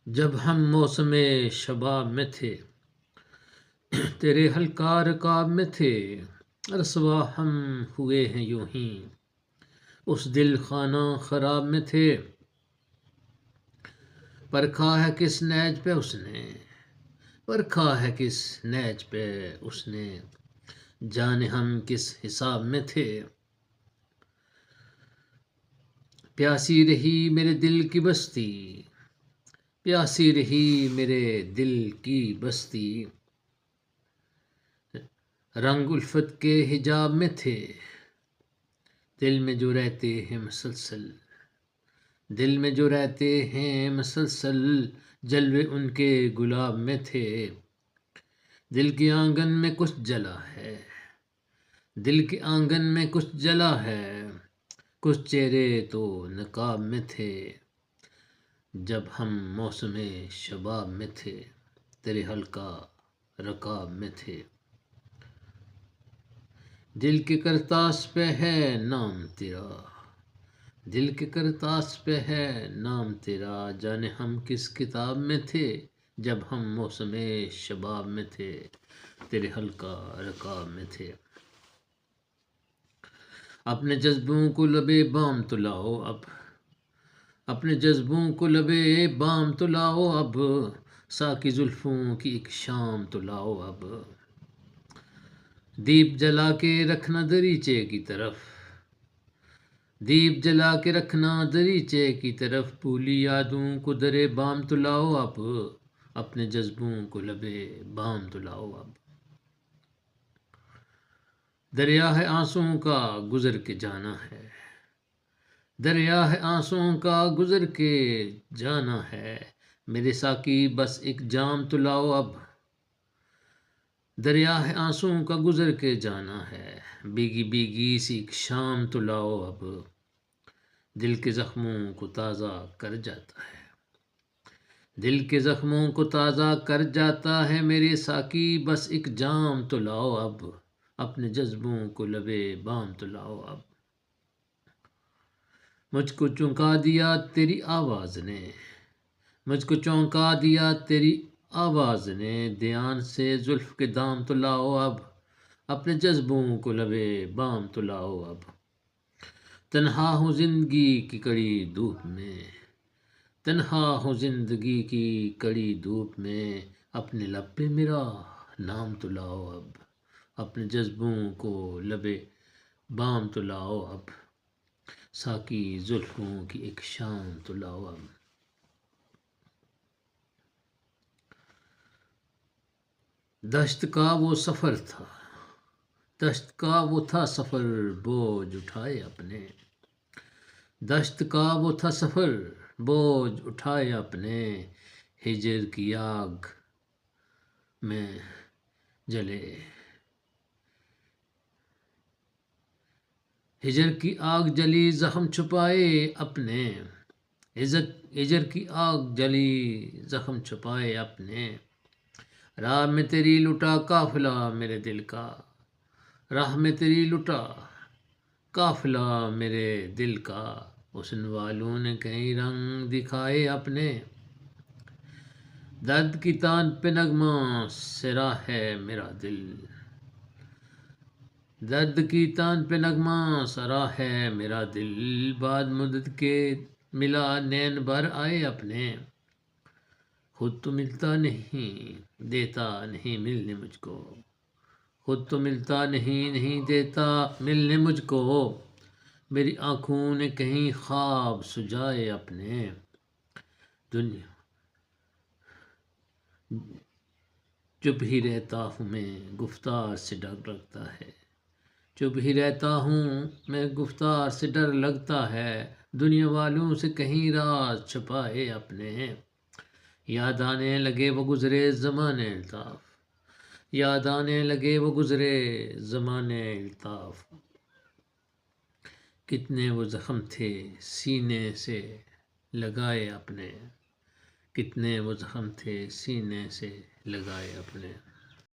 جب ہم موسم شباب میں تھے، تیرے حلقہ رکاب میں تھے، رسوا ہم ہوئے ہیں یوں ہی، اس دل خانہ خراب میں تھے۔ پرکھا ہے کس نیج پہ اس نے، پرکھا ہے کس نیج پہ اس نے، جانے ہم کس حساب میں تھے۔ پیاسی رہی میرے دل کی بستی، پیاسی رہی میرے دل کی بستی، رنگ الفت کے حجاب میں تھے، دل میں جو رہتے ہیں مسلسل، دل میں جو رہتے ہیں مسلسل، جلوے ان کے گلاب میں تھے۔ دل کے آنگن میں کچھ جلا ہے، دل کے آنگن میں کچھ جلا ہے، کچھ چہرے تو نقاب میں تھے، جب ہم موسم شباب میں تھے، تیرے حلقہ رکاب میں تھے۔ دل کے کرتاس پہ ہے نام تیرا، دل کے کرتاس پہ ہے نام تیرا، جانے ہم کس کتاب میں تھے، جب ہم موسم شباب میں تھے، تیرے حلقہ رکاب میں تھے۔ اپنے جذبوں کو لبے بام تو لاؤ اب، اپنے جذبوں کو لبے بام تو لاؤ اب، ساقی زلفوں کی ایک شام تو لاؤ اب۔ دیپ جلا کے رکھنا دریچے کی طرف، دیپ جلا کے رکھنا دریچے کی طرف، بھولی یادوں کو در بام تو لاؤ اب، اپنے جذبوں کو لبے بام تو لاؤ اب۔ دریا ہے آنسوؤں کا گزر کے جانا ہے، دریا ہے آنسوؤں کا گزر کے جانا ہے، میرے ساقی بس ایک جام تو لاؤ اب۔ دریا ہے آنسوؤں کا گزر کے جانا ہے، بھیگی بھیگی سی ایک شام تو لاؤ اب، دل کے زخموں کو تازہ کر جاتا ہے، دل کے زخموں کو تازہ کر جاتا ہے، میرے ساقی بس ایک جام تو لاؤ اب، اپنے جذبوں کو لبے بام تو لاؤ اب۔ مجھ کو چونکا دیا تیری آواز نے، مجھ کو چونکا دیا تیری آواز نے، دھیان سے زلف کے دام تو لاؤ اب، اپنے جذبوں کو لبے بام تو لاؤ اب۔ تنہا ہوں زندگی کی کڑی دھوپ میں، تنہا ہوں زندگی کی کڑی دھوپ میں، اپنے لب پہ میرا نام تو لاؤ اب، اپنے جذبوں کو لبے بام تو لاؤ اب، ساقی زلفوں کی ایک شام تو لاؤ اب۔ دشت کا وہ سفر تھا، دشت کا وہ تھا سفر، بوجھ اٹھائے اپنے، دشت کا وہ تھا سفر، بوجھ اٹھائے اپنے، ہجر کی آگ میں جلے، ہجر کی آگ جلی زخم چھپائے اپنے، ہجر کی آگ جلی زخم چھپائے اپنے، راہ میں تیری لٹا قافلہ میرے دل کا، راہ میں تیری لٹا قافلہ میرے دل کا، حسن والوں نے کئی رنگ دکھائے اپنے، درد کی تان پہ نغمہ سرا ہے میرا دل، درد کی تان پہ نغمہ سرا ہے میرا دل، بعد مدت کے ملا نین بھر آئے اپنے، خود تو ملتا نہیں دیتا نہیں ملنے مجھ کو، خود تو ملتا نہیں دیتا ملنے مجھ کو، میری آنکھوں نے کہیں خواب سجائے اپنے، دنیا چپ ہی رہتا ہوں میں گفتار سے ڈر لگتا ہے، چپ ہی رہتا ہوں میں گفتار سے ڈر لگتا ہے، دنیا والوں سے کہیں راز چھپائے اپنے، یاد آنے لگے وہ گزرے زمانے الطاف، یاد آنے لگے وہ گزرے زمانے الطاف، کتنے وہ زخم تھے سینے سے لگائے اپنے، کتنے وہ زخم تھے سینے سے لگائے اپنے۔